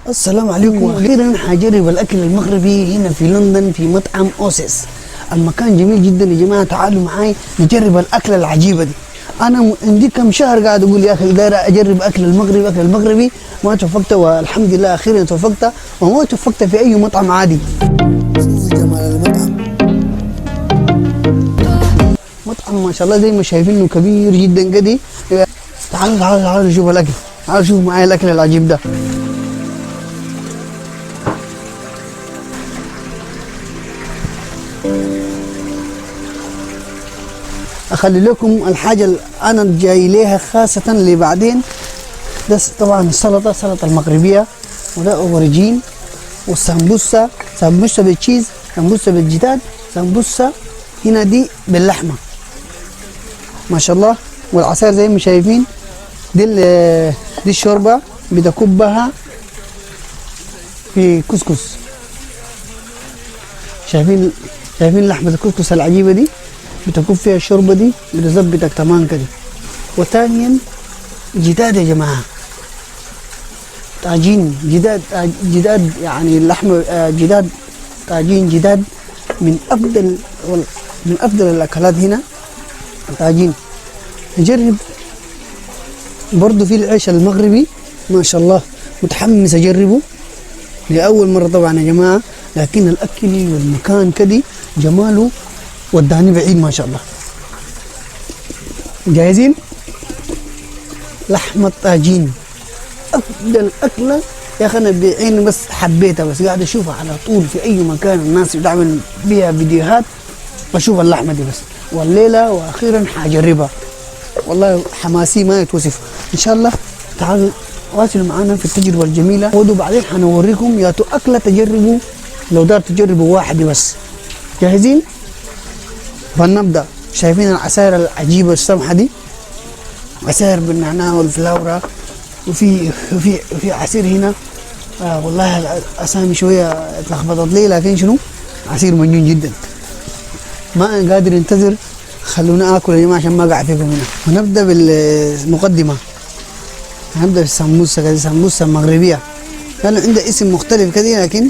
السلام عليكم. أخيرا حجرب الأكل المغربي هنا في لندن في مطعم أوسيس. المكان جميل جدا يا جماعة، تعالوا معاي نجرب الأكلة العجيبة دي. أنا عندي كم شهر قاعد أقول يا أخي داير أجرب أكل المغربي، أكل المغربي ما توفقت، والحمد لله أخيرا توفقت، وما توفقت في أي مطعم عادي. شوفوا جمال المطعم، مطعم ما شاء الله زي ما شايفينه كبير جدا كده. تعالوا نشوف الأكل، تعالوا شوفوا معايا الأكل العجيب ده. اخلي لكم الحاجه اللي انا جاي ليها خاصه لبعدين. ده طبعا السلطه المغربيه، وده اوريجين، والسمبوسه، سمبوسه بالتشيز، سمبوسه بالجداد، سمبوسه هنا دي باللحمه ما شاء الله. والعصير زي ما شايفين دي الشوربه بتكبها في كسكس. شايفين لحمه الكسكس العجيبه دي بتكون فيها الشوربه دي، بتظبطك تمام كده. وثانيا جداد يا جماعه، طاجين جداد يعني اللحمه جداد، طاجين جداد من افضل الاكلات هنا طاجين. نجرب برضو في العيش المغربي ما شاء الله، متحمس اجربه لاول مره طبعا يا جماعه، لكن الاكل والمكان كده جماله وداني بعيد ما شاء الله. جاهزين؟ لحمة طاجين أفضل أكلة يا أخي، أنا بعيني بس حبيتها، بس قاعد أشوفها على طول في أي مكان الناس بتعمل بيها فيديوهات، بشوف اللحمة دي بس. والليلة وأخيرا حجربها، والله حماسي ما يتوصف. إن شاء الله تعالوا واصلوا معنا في التجربة الجميلة، وبعدين حنوريكم يا أكلة تجربوا لو دار تجربوا واحدة بس. جاهزين؟ فلنبدأ. شايفين العصائر العجيبة السمحة دي، عصائر بالنعناع والفلاورة، وفي عصير هنا والله الأسامي شوية اتلخبطت لي، لكن شنو عصير مجنون جدا. ما قادر انتظر، خلونا آكل يا جماعة عشان ما قاعد فيكم هنا. ونبدأ بالمقدمة، هنبدأ بالسمبوسة كده، سمبوسة مغربية، كان عنده اسم مختلف كده لكن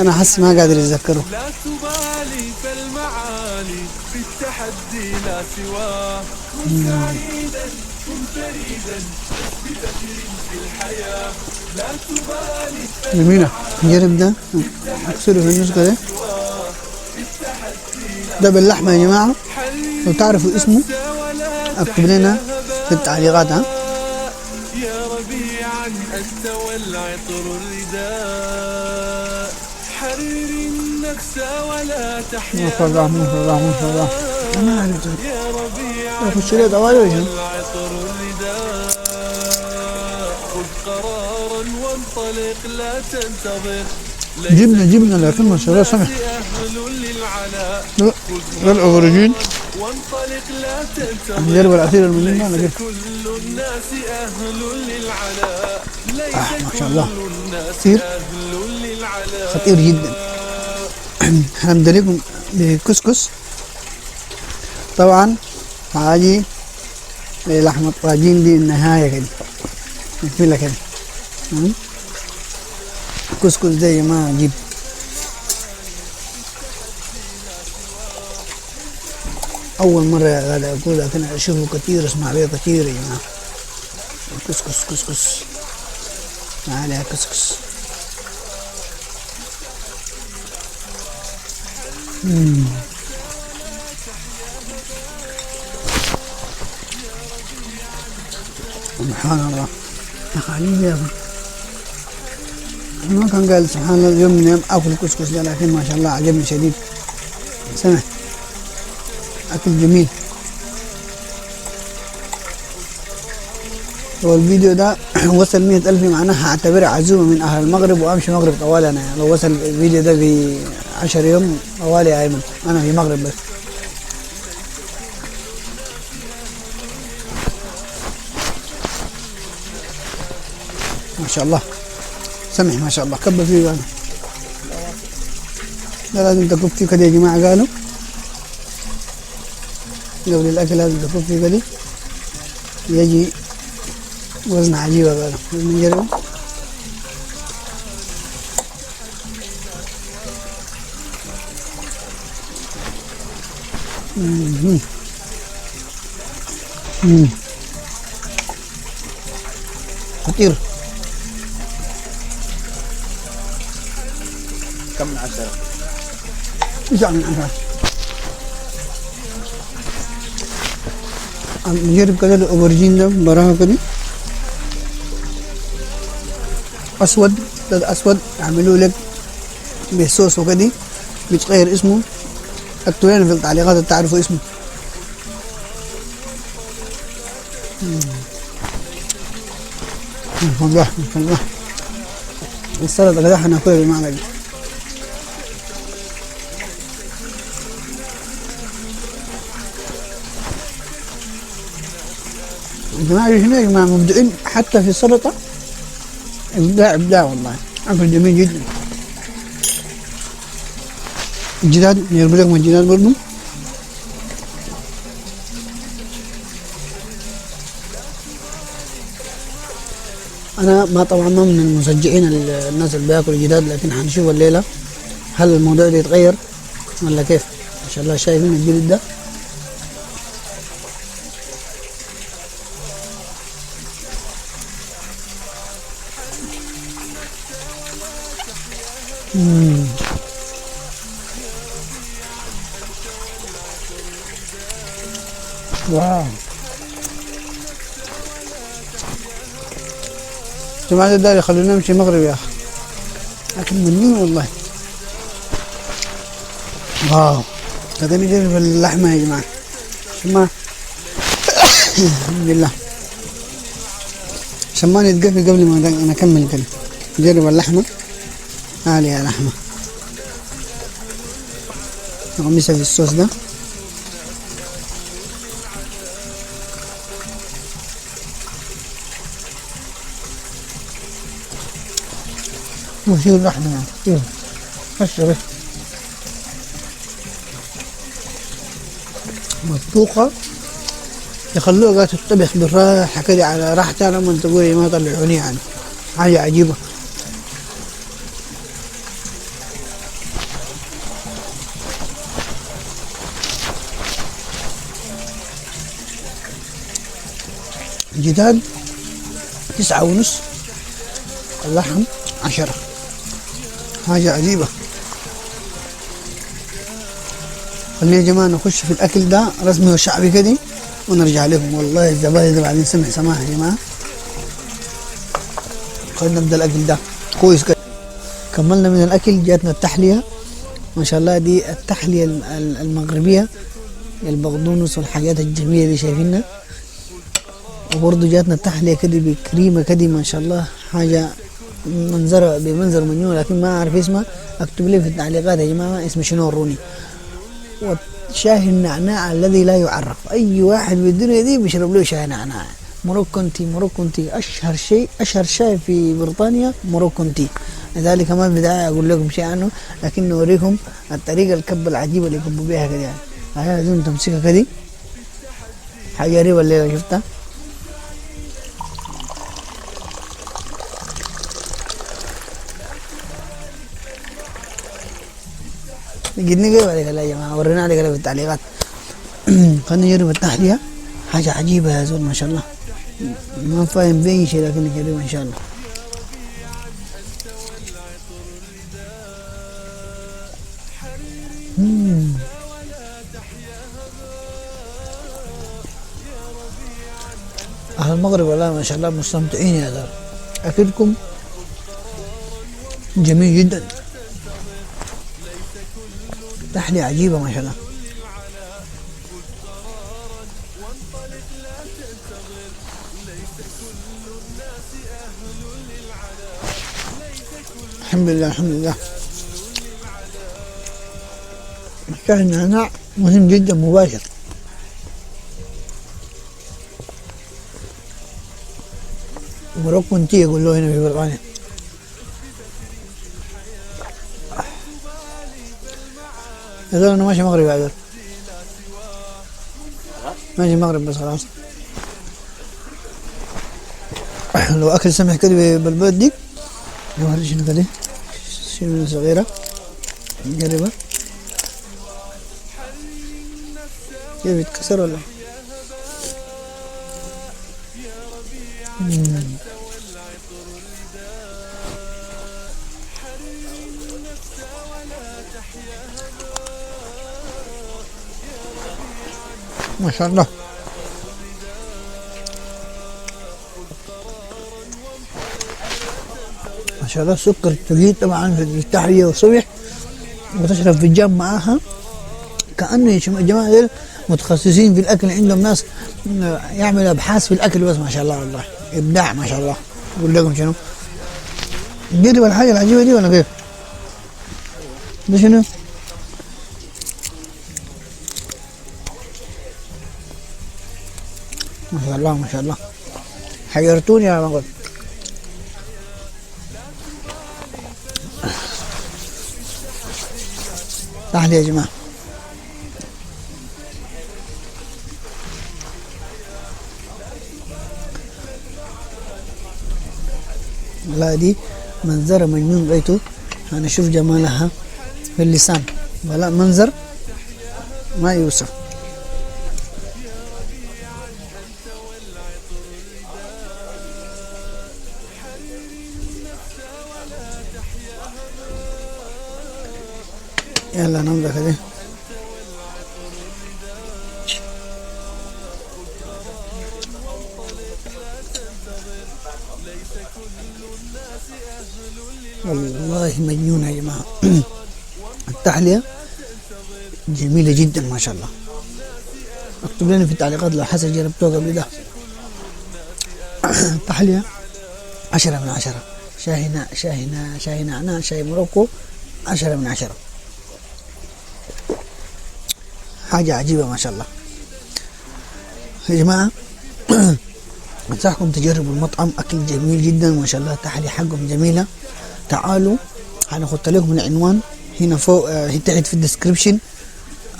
أنا حس ما قادر أتذكره. لا تبالي فالمعالي في التحدي لا سواه، كن سعيدا كن فريدا بفخر في الحياة، لا تبالي جميلة. نجرب ده، أكسره في النص كده. ده باللحمة يا جماعة، لو تعرفوا اسمه اكتب لنا في التعليقات. ها يا ربيعا أنت والعطر الرداء، حرر النفس ولا تحيا. ما شاء الله ما شاء الله ما شاء الله. أنا عارف يا ربيعا أخش لي طوالي والعطر الرداء، خذ قرارا وانطلق لا تنتظر. جبنا لكن ما شاء الله سمح. لا الأوريجين، وانطلق لا تنتظر. نجرب العصير المليمة. ليس كل الناس أهل للعلاء، ليس ما شاء الله كل الناس خطير، أهل للعلاء، خطير جدا. هنبدأ لكم بكسكس طبعا، هاجي لحمة الطاجين دي النهاية كده نقفلها كده. كسكس زي ما اجيب اول مرة قاعد اقول، لكن اشوفه كتير، اسمع بيه كتير يا جماعة. كسكس ما عليها كسكس. سبحان الله يا حبيبي يا اخي، ما كان قال سبحان الله يوم من الايام اكل كسكس ده، لكن ما شاء الله عجبني شديد. سمع اكل جميل. والفيديو ده وصل 100,000 معناها هعتبرها عزومة من اهل المغرب، وامشي مغرب طوالي. انا لو وصل الفيديو ده في 10 يوم طوالي يا ايمن، انا في المغرب بس. ما شاء الله سمح ما شاء الله. كبر فيه قالوا، ده لازم تكب فيه كده يا جماعة. قالوا قبل الأكل لازم تكب فيه كده يجي وزن عجيبة. قالوا نجربه. مم. مم. خطير. كم من 10؟ 9 من 10. نجرب كده الأوبرجين ده براها كده أسود، ده أسود يعملوا لك بصوص وكده بيتغير اسمه. اكتبوا لنا في التعليقات تعرفوا اسمه. والله والله السلطة كده هناكلها بالمعلقة. يا جماعة هنا يا جماعة مبدعين حتى في السلطة. إبداع إبداع والله، أكل جميل جدا. الجداد يربط لك من الجداد برضه. أنا ما طبعا ما من المشجعين الناس اللي بياكلوا جداد، لكن حنشوف الليلة هل الموضوع ده يتغير ولا كيف. ما شاء الله شايفين الجلد ده. واو جماعة الدار يخلونا نمشي مغرب يا أخي، أكل مليون والله. واو كده نجرب اللحمة يا جماعة عشان الحمد لله عشان ما نتقفل قبل ما أنا أكمل كده. نجرب اللحمة. هالي يا لحمة نغمسها في الصوص ده. وشيل اللحمة يعني شيل هسه مطبوخة يخلوها قاعدة تطبخ بالراحة كده على راحتها لما تقولي ما طلعوني يعني حاجة عجيبة. جداد 9.5، اللحم 10، حاجة عجيبة. خلينا يا جماعة نخش في الأكل ده رسمي وشعبي كده ونرجع لكم. والله الزبادي ده بعدين سمح سماح يا جماعة. خلينا نبدأ الأكل ده كويس كده. كملنا من الأكل، جاتنا التحلية ما شاء الله. دي التحلية المغربية، البقدونس والحاجات الجميلة دي شايفينها. وبرضه جاتنا التحلية كده بكريمة كده ما شاء الله، حاجة منظرها بمنظر منيو لكن ما أعرف اسمها. اكتب لي في التعليقات يا جماعة اسم شنو وروني. وشاي النعناع الذي لا يعرف، أي واحد بالدنيا دي بيشرب له شاي نعناع. موروكونتي أشهر شيء، أشهر شاي في بريطانيا موروكونتي. لذلك ما بداية أقول لكم شيء عنه، لكن نوريكم الطريقة الكبة العجيبة اللي يكبوا بيها كده يعني. هاي لازم تمسكها كده، حاجة غريبة الليلة شفتها. جدني كيف عليك يا جماعة، ورينا عليك في التعليقات. خلينا نجرب التحلية، حاجة عجيبة يا زول ما شاء الله. ما فاهم بأي شيء لكن نجربها إن شاء الله. أهل المغرب والله ما شاء الله مستمتعين يا زول. أكلكم جميل جدا، تحلية عجيبة ما شاء الله. الحمد لله الحمد لله. شاي النعناع مهم جدا مباشر. موروكونتي يقول له هنا في بريطانيا. يا زول انا ماشي مغرب يا زول، ماشي مغرب بس خلاص. لو اكل سمح كده بالبيض دي نوري شنو كده، شنو صغيرة نجربها. كيف يتكسر ولا؟ ما شاء الله. ما شاء الله. سكر تقيل طبعا في التحلية والصبح، وتشرب فنجان معاها. كأنه يا جماعة دول متخصصين في الأكل، عندهم ناس يعمل أبحاث في الأكل بس. ما شاء الله والله إبداع ما شاء الله. أقول لكم شنو؟ جرب الحاجة العجيبة دي ولا كيف؟ ده شنو؟ ما شاء الله ما شاء الله. حيرتوني يا مغل. تعالي يا جماعة. والله دي منظرة مجنون رأيته. أنا أشوف جمالها في اللسان، ولا منظر ما يوصف. يلا نمضى كده. والله مجنونة يا جماعة. التحلية جميلة جدا ما شاء الله. اكتب لنا في التعليقات لو حسن جربتوها قبل ده. التحلية 10/10. شاي نعناع، شاي موروكو، 10/10. حاجة عجيبة ما شاء الله يا جماعة. انصحكم تجربوا المطعم، اكل جميل جدا ما شاء الله. التحلية حقهم جميلة. تعالوا هنحط لكم العنوان هنا فوق، تحت في الديسكريبشن.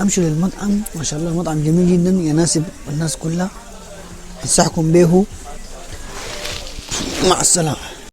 امشوا للمطعم ما شاء الله. المطعم جميل جدا يناسب الناس كلها. انصحكم به. مع السلامة.